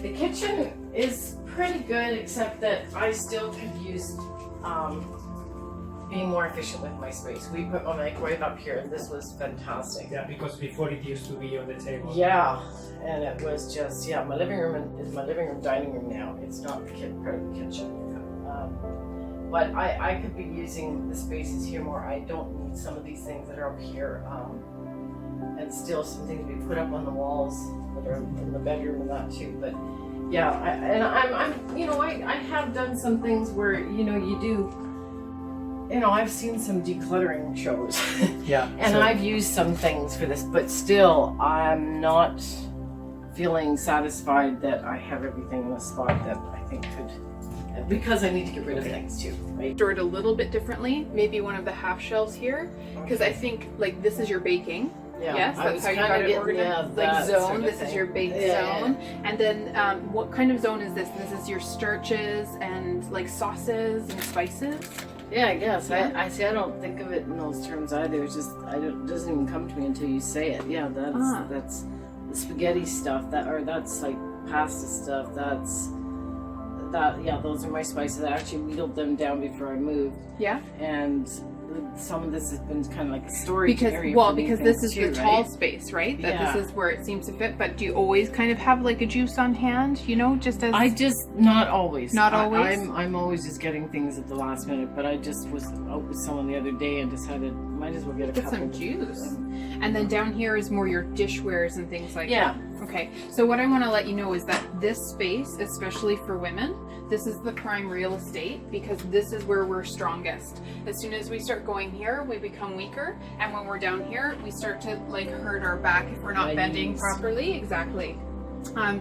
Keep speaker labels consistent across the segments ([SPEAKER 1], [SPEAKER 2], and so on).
[SPEAKER 1] The kitchen is pretty good, except that I still could use being more efficient with my space. We put my microwave up here, and this was fantastic.
[SPEAKER 2] Yeah, because before it used to be on the table.
[SPEAKER 1] Yeah, and it was just, yeah, my living room is my living room, dining room now. It's not the part of the kitchen. But I could be using the spaces here more. I don't need some of these things that are up here, and still some things we put up on the walls that are in the bedroom and that too. But yeah, I'm you know, I have done some things where, you know, you do. You know, I've seen some decluttering shows.
[SPEAKER 2] Yeah.
[SPEAKER 1] And I've used some things for this, but still, I'm not feeling satisfied that I have everything in a spot that I think could, because I need to get rid of things too, right?
[SPEAKER 3] Store it a little bit differently, maybe one of the half shelves here, because I think like this is your baking.
[SPEAKER 1] Yeah,
[SPEAKER 3] Yes, that's how you got it organized. Like zone,
[SPEAKER 1] sort of
[SPEAKER 3] this
[SPEAKER 1] thing.
[SPEAKER 3] is your bake zone. And then what kind of zone is this? This is your starches and like sauces and spices.
[SPEAKER 1] Yeah, I guess.
[SPEAKER 3] Yeah.
[SPEAKER 1] I see. I don't think of it in those terms either. It's just it doesn't even come to me until you say it. Yeah, that's the spaghetti stuff. That's like pasta stuff. Yeah, those are my spices. I actually wheedled them down before I moved.
[SPEAKER 3] Yeah.
[SPEAKER 1] And some of this has been kind of like a storage area.
[SPEAKER 3] Because this is the tall space, right? That
[SPEAKER 1] Yeah.
[SPEAKER 3] this is where it seems to fit. But do you always kind of have like a juice on hand? You know, just as
[SPEAKER 1] Not always.
[SPEAKER 3] Not always?
[SPEAKER 1] I'm always just getting things at the last minute. But I just was out with someone the other day and decided might as well get
[SPEAKER 3] get
[SPEAKER 1] couple
[SPEAKER 3] some
[SPEAKER 1] of
[SPEAKER 3] juice.
[SPEAKER 1] them.
[SPEAKER 3] And then down here is more your dishwares and things like
[SPEAKER 1] Yeah.
[SPEAKER 3] that. Okay. So what I want to let you know is that this space, especially for women, this is the prime real estate because this is where we're strongest. As soon as we start going here, we become weaker. And when we're down here, we start to like hurt our back if we're not bending
[SPEAKER 1] Knees.
[SPEAKER 3] properly. Exactly.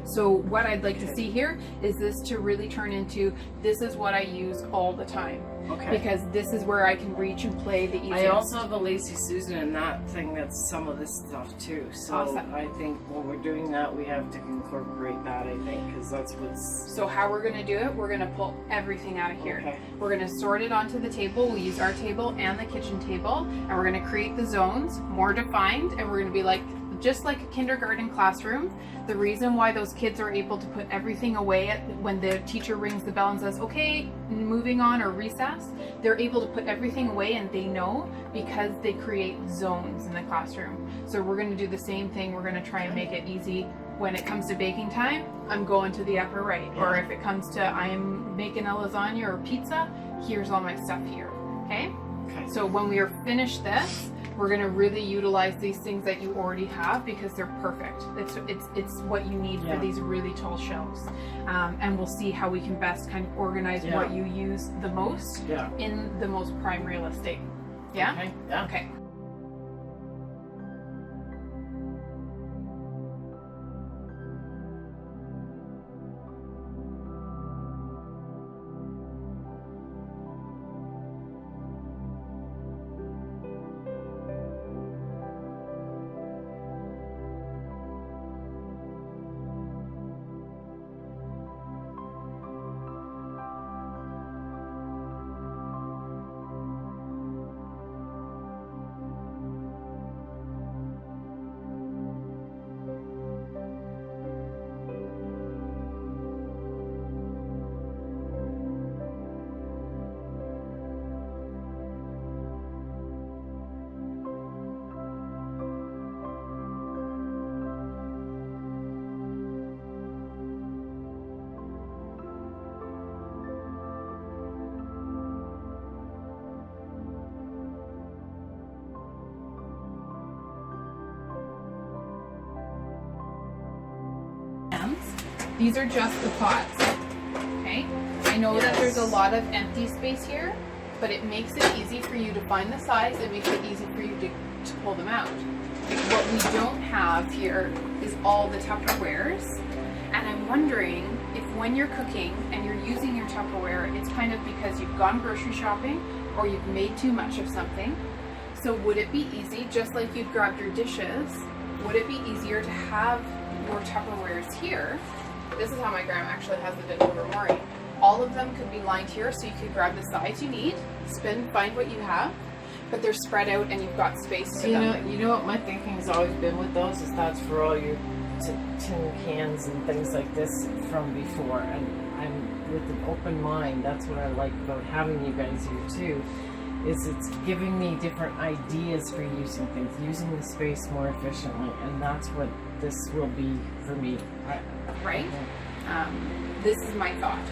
[SPEAKER 3] So what I'd like to see here is this to really turn into, this is what I use all the time.
[SPEAKER 1] Okay.
[SPEAKER 3] Because this is where I can reach and play the easiest.
[SPEAKER 1] I also have a Lazy Susan and that thing that's some of this stuff too. So
[SPEAKER 3] Awesome.
[SPEAKER 1] I think when we're doing that, we have to incorporate that, I think, because that's what's...
[SPEAKER 3] So how we're going to do it, we're going to pull everything out of here.
[SPEAKER 1] Okay.
[SPEAKER 3] We're going to sort it onto the table. We'll use our table and the kitchen table, and we're going to create the zones more defined, and we're going to be like, just like a kindergarten classroom. The reason why those kids are able to put everything away when the teacher rings the bell and says, okay, moving on or recess, they're able to put everything away and they know because they create zones in the classroom. So we're going to do the same thing. We're going to try and make it easy. When it comes to baking time, I'm going to the upper right.
[SPEAKER 1] Yeah.
[SPEAKER 3] Or if it comes to I'm making a lasagna or pizza, here's all my stuff here. Okay?
[SPEAKER 1] Okay.
[SPEAKER 3] So when we are finished this, we're going to really utilize these things that you already have because they're perfect. It's what you need for these really tall shelves. And we'll see how we can best kind of organize what you use the most in the most prime real estate. Yeah?
[SPEAKER 1] Okay. Yeah.
[SPEAKER 3] Okay. These are just the pots, okay? I know that there's a lot of empty space here, but it makes it easy for you to find the size. It makes it easy for you to pull them out. What we don't have here is all the Tupperwares, and I'm wondering if when you're cooking and you're using your Tupperware, it's kind of because you've gone grocery shopping or you've made too much of something. So would it be easy, just like you'd grabbed your dishes, would it be easier to have your Tupperwares here? This is how my grandma actually has the digital armory. All of them could be lined here so you could grab the size you need, find what you have, but they're spread out and you've got space to them.
[SPEAKER 1] You know what my thinking has always been with those is that's for all your tin cans and things like this from before, and I'm with an open mind. That's what I like about having you guys here too, is it's giving me different ideas for using things, using the space more efficiently, and that's what this will be for me.
[SPEAKER 3] Right? This is my thought.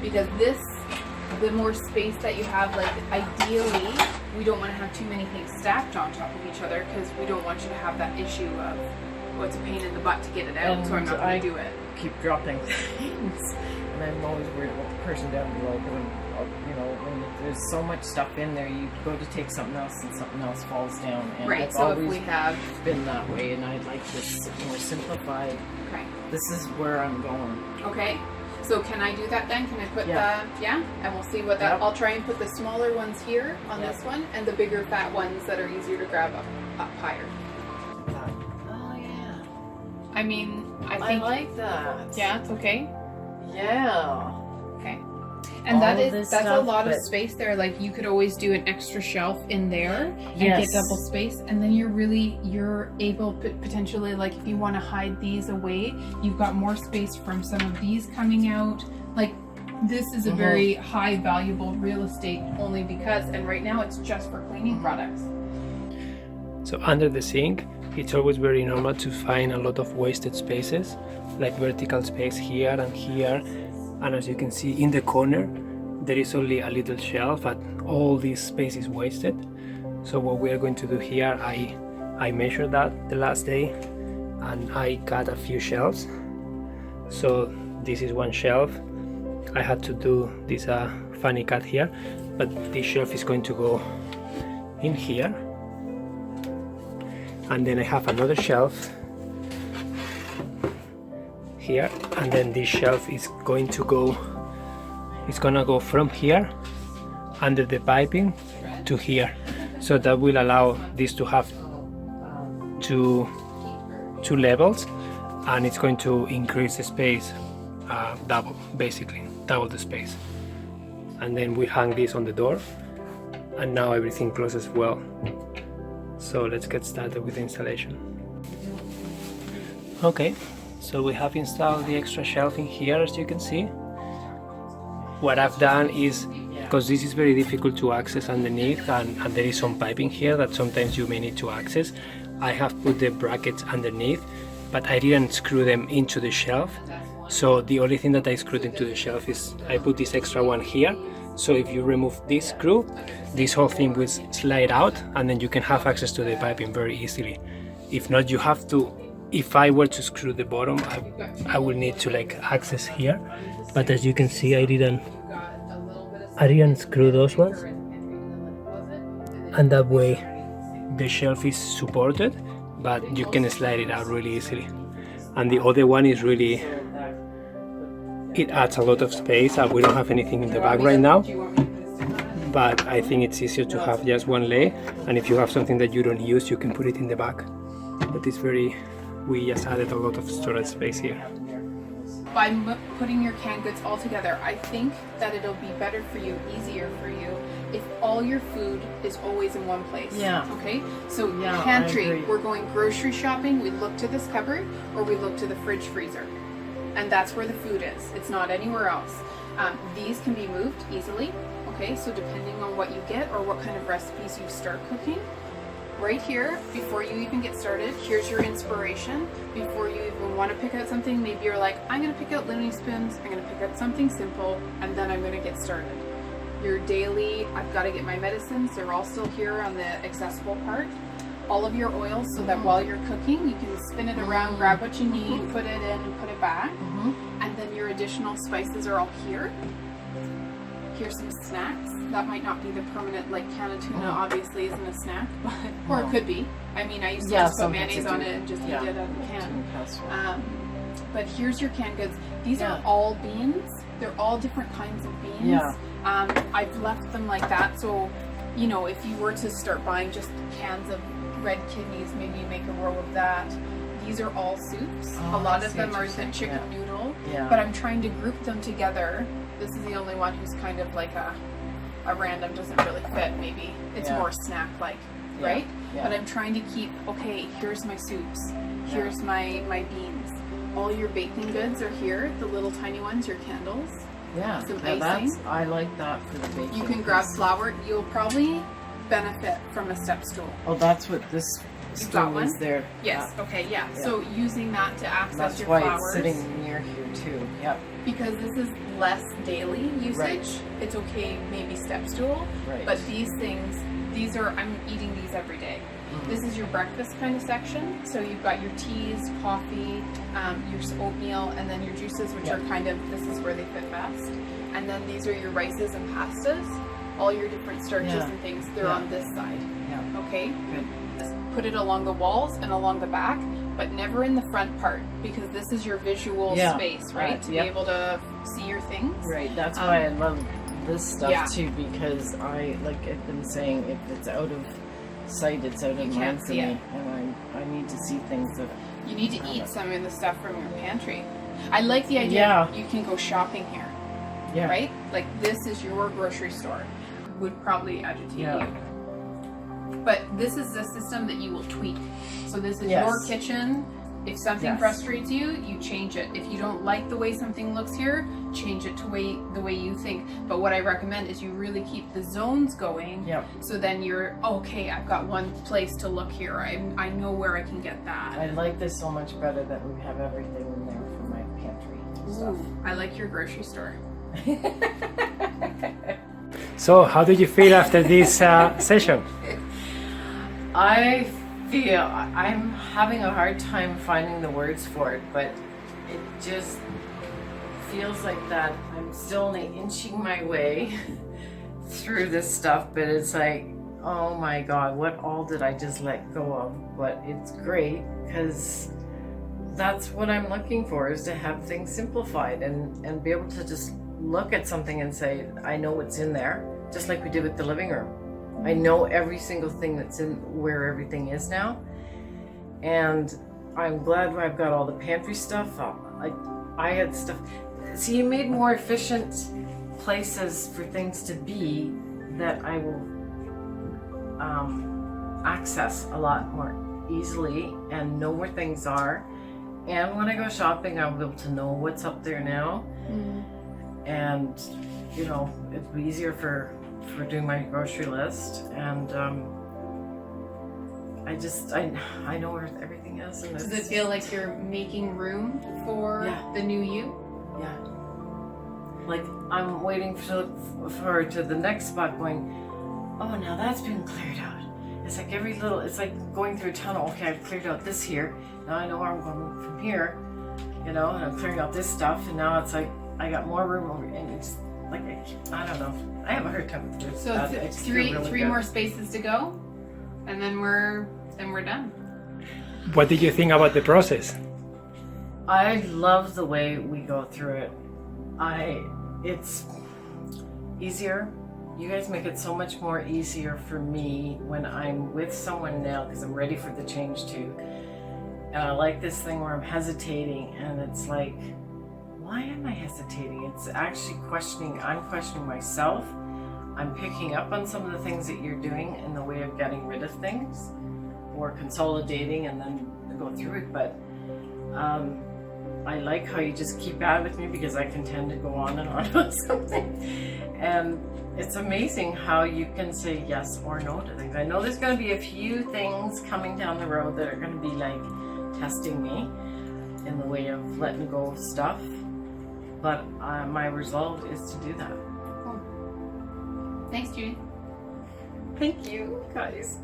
[SPEAKER 3] Because this, the more space that you have, like ideally, we don't want to have too many things stacked on top of each other because we don't want you to have that issue of, well, it's a pain in the butt to get it out,
[SPEAKER 1] And
[SPEAKER 3] so I'm not going to do it.
[SPEAKER 1] Keep dropping things, and I'm always worried about the person down below. When there's so much stuff in there, you go to take something else and something else falls down. And
[SPEAKER 3] Right,
[SPEAKER 1] I've
[SPEAKER 3] so if
[SPEAKER 1] always
[SPEAKER 3] we have...
[SPEAKER 1] been that way, and I'd like this more simplified.
[SPEAKER 3] Okay.
[SPEAKER 1] This is where I'm going.
[SPEAKER 3] Okay. So can I do that then? Can I put
[SPEAKER 1] Yeah.
[SPEAKER 3] and we'll see what that,
[SPEAKER 1] Yep.
[SPEAKER 3] I'll try and put the smaller ones here on
[SPEAKER 1] Yep.
[SPEAKER 3] this one, and the bigger fat ones that are easier to grab up higher.
[SPEAKER 1] Oh yeah.
[SPEAKER 3] I mean, I
[SPEAKER 1] I
[SPEAKER 3] think,
[SPEAKER 1] like that.
[SPEAKER 3] yeah, it's okay.
[SPEAKER 1] Yeah.
[SPEAKER 3] Okay. And
[SPEAKER 1] All
[SPEAKER 3] that's
[SPEAKER 1] of this
[SPEAKER 3] a
[SPEAKER 1] stuff,
[SPEAKER 3] lot of
[SPEAKER 1] but-
[SPEAKER 3] space there. Like you could always do an extra shelf in there and
[SPEAKER 1] Yes.
[SPEAKER 3] get double space, and then you're able potentially, like if you want to hide these away, you've got more space from some of these coming out. Like this is a very high valuable real estate only because, and right now it's just for cleaning products.
[SPEAKER 2] So under the sink, it's always very normal to find a lot of wasted spaces, like vertical space here and here. And as you can see in the corner, there is only a little shelf and all this space is wasted. So what we are going to do here, I measured that the last day and I cut a few shelves. So this is one shelf. I had to do this funny cut here, but this shelf is going to go in here. And then I have another shelf here, and then this shelf is going to go, it's gonna go from here under the piping to here, so that will allow this to have two levels, and it's going to increase the space basically double the space. And then we hang this on the door, and now everything closes well. So let's get started with the installation. Okay, so we have installed the extra shelving here, as you can see. What I've done is, because this is very difficult to access underneath, and there is some piping here that sometimes you may need to access, I have put the brackets underneath, but I didn't screw them into the shelf. So the only thing that I screwed into the shelf is I put this extra one here. So if you remove this screw, this whole thing will slide out, and then you can have access to the piping very easily. If not, you have to, if I were to screw the bottom, I will need to like access here. But as you can see, I didn't screw those ones, and that way the shelf is supported, but you can slide it out really easily. And the other one is really, it adds a lot of space. We don't have anything in the back right now, but I think it's easier to have just one lay, and if you have something that you don't use, you can put it in the back. But it's very, we just added a lot of storage space here.
[SPEAKER 3] By putting your canned goods all together, I think that it'll be better for you, easier for you, if all your food is always in one place.
[SPEAKER 1] Yeah.
[SPEAKER 3] Okay? So
[SPEAKER 1] Yeah, I
[SPEAKER 3] pantry,
[SPEAKER 1] agree.
[SPEAKER 3] we're going grocery shopping, we look to this cupboard, or we look to the fridge freezer. And that's where the food is. It's not anywhere else. These can be moved easily. Okay, so depending on what you get or what kind of recipes you start cooking, right here, before you even get started, here's your inspiration. Before you even want to pick out something, maybe you're like, I'm going to pick out Looney Spoons, I'm going to pick out something simple, and then I'm going to get started. Your daily, I've got to get my medicines, they're all still here on the accessible part. All of your oils, so that while you're cooking, you can spin it around, grab what you need, put it in, and put it back. And then your additional spices are all here. Here's some snacks. That might not be the permanent, like canned tuna obviously isn't a snack, but, or it could be. I mean, I used to just put
[SPEAKER 1] some
[SPEAKER 3] mayonnaise
[SPEAKER 1] pizza
[SPEAKER 3] on
[SPEAKER 1] do.
[SPEAKER 3] it and just eat it out of the can.
[SPEAKER 1] Yeah.
[SPEAKER 3] But here's your canned goods. These
[SPEAKER 1] Yeah.
[SPEAKER 3] are all beans. They're all different kinds of beans.
[SPEAKER 1] Yeah.
[SPEAKER 3] I've left them like that, so you know, if you were to start buying just cans of red kidneys, maybe you make a row of that. These are all soups.
[SPEAKER 1] Oh,
[SPEAKER 3] a lot
[SPEAKER 1] I
[SPEAKER 3] of
[SPEAKER 1] see
[SPEAKER 3] them
[SPEAKER 1] what
[SPEAKER 3] are
[SPEAKER 1] you're
[SPEAKER 3] the
[SPEAKER 1] saying,
[SPEAKER 3] chicken
[SPEAKER 1] yeah.
[SPEAKER 3] noodle,
[SPEAKER 1] Yeah.
[SPEAKER 3] but I'm trying to group them together. This is the only one who's kind of like a random, doesn't really fit maybe. It's
[SPEAKER 1] Yeah.
[SPEAKER 3] more snack like. right?
[SPEAKER 1] Yeah.
[SPEAKER 3] But I'm trying to keep, okay, here's my soups, here's my beans. All your baking goods are here, the little tiny ones, your candles.
[SPEAKER 1] Yeah,
[SPEAKER 3] Some
[SPEAKER 1] that's,
[SPEAKER 3] icing.
[SPEAKER 1] I like that for the baking.
[SPEAKER 3] You can grab flour. You'll probably benefit from a step stool.
[SPEAKER 1] Oh, that's what this
[SPEAKER 3] You've got
[SPEAKER 1] stool is
[SPEAKER 3] one?
[SPEAKER 1] there.
[SPEAKER 3] Yes, okay, yeah. So using that to access
[SPEAKER 1] That's
[SPEAKER 3] your
[SPEAKER 1] why
[SPEAKER 3] flowers.
[SPEAKER 1] it's sitting near here too. Yep.
[SPEAKER 3] Because this is less daily usage,
[SPEAKER 1] Right.
[SPEAKER 3] it's okay, maybe step stool.
[SPEAKER 1] Right.
[SPEAKER 3] But these things, I'm eating these every day.
[SPEAKER 1] Mhm.
[SPEAKER 3] This is your breakfast kind of section. So you've got your teas, coffee, your oatmeal, and then your juices, which
[SPEAKER 1] Yeah.
[SPEAKER 3] are kind of, this is where they fit best. And then these are your rices and pastas. All your different starches
[SPEAKER 1] Yeah.
[SPEAKER 3] and things, they're
[SPEAKER 1] Yeah.
[SPEAKER 3] on this side.
[SPEAKER 1] Yeah.
[SPEAKER 3] Okay?
[SPEAKER 1] Good.
[SPEAKER 3] Just put it along the walls and along the back, but never in the front part, because this is your visual
[SPEAKER 1] Yeah.
[SPEAKER 3] space, right? To
[SPEAKER 1] Yep.
[SPEAKER 3] be able to see your things.
[SPEAKER 1] Right. That's why I love this stuff
[SPEAKER 3] yeah.
[SPEAKER 1] too, because I, like I've been saying, if it's out of sight, it's out of
[SPEAKER 3] You
[SPEAKER 1] mind
[SPEAKER 3] can't
[SPEAKER 1] for
[SPEAKER 3] see
[SPEAKER 1] me,
[SPEAKER 3] it.
[SPEAKER 1] and I need to see things that.
[SPEAKER 3] You need to eat some of the stuff from your pantry. I like the idea
[SPEAKER 1] Yeah.
[SPEAKER 3] you can go shopping here,
[SPEAKER 1] Yeah.
[SPEAKER 3] right? Like this is your grocery store. Would probably agitate
[SPEAKER 1] Yeah.
[SPEAKER 3] you. But this is a system that you will tweak. So this is
[SPEAKER 1] Yes.
[SPEAKER 3] your kitchen. If something
[SPEAKER 1] Yes.
[SPEAKER 3] frustrates you, you change it. If you don't like the way something looks here, change it to the way you think. But what I recommend is you really keep the zones going.
[SPEAKER 1] Yep.
[SPEAKER 3] So then you're, okay, I've got one place to look here. I know where I can get that.
[SPEAKER 1] I like this so much better that we have everything in there for my pantry stuff.
[SPEAKER 3] Ooh, I like your grocery store.
[SPEAKER 2] So, how do you feel after this session?
[SPEAKER 1] I feel I'm having a hard time finding the words for it, but it just feels like that I'm still only inching my way through this stuff, but it's like, oh my God, what all did I just let go of? But it's great because that's what I'm looking for, is to have things simplified and be able to just look at something and say, I know what's in there, just like we did with the living room. I know every single thing that's in where everything is now, and I'm glad I've got all the pantry stuff. I had stuff. See, you made more efficient places for things to be that I will access a lot more easily and know where things are. And when I go shopping, I'll be able to know what's up there now, and you know, it'll be easier for doing my grocery list, and I know where everything is. And
[SPEAKER 3] Does it feel like you're making room for
[SPEAKER 1] Yeah.
[SPEAKER 3] the new you?
[SPEAKER 1] Yeah. Like I'm waiting for to the next spot, going, oh, now that's been cleared out. It's like it's like going through a tunnel. Okay, I've cleared out this here. Now I know where I'm going from here, you know, and I'm clearing out this stuff, and now it's like I got more room over, and it's like I don't know. I have a hard time with this.
[SPEAKER 3] So three more spaces to go, and then we're done.
[SPEAKER 2] What did you think about the process?
[SPEAKER 1] I love the way we go through it. It's easier. You guys make it so much more easier for me when I'm with someone now, because I'm ready for the change too. And I like this thing where I'm hesitating, and it's like, why am I hesitating? It's actually I'm questioning myself. I'm picking up on some of the things that you're doing in the way of getting rid of things or consolidating and then go through it. But I like how you just keep at it with me, because I can tend to go on and on about something. And it's amazing how you can say yes or no to things. I know there's going to be a few things coming down the road that are going to be like testing me in the way of letting go of stuff. But my resolve is to do that.
[SPEAKER 3] Thanks, Judy.
[SPEAKER 1] Thank you, guys.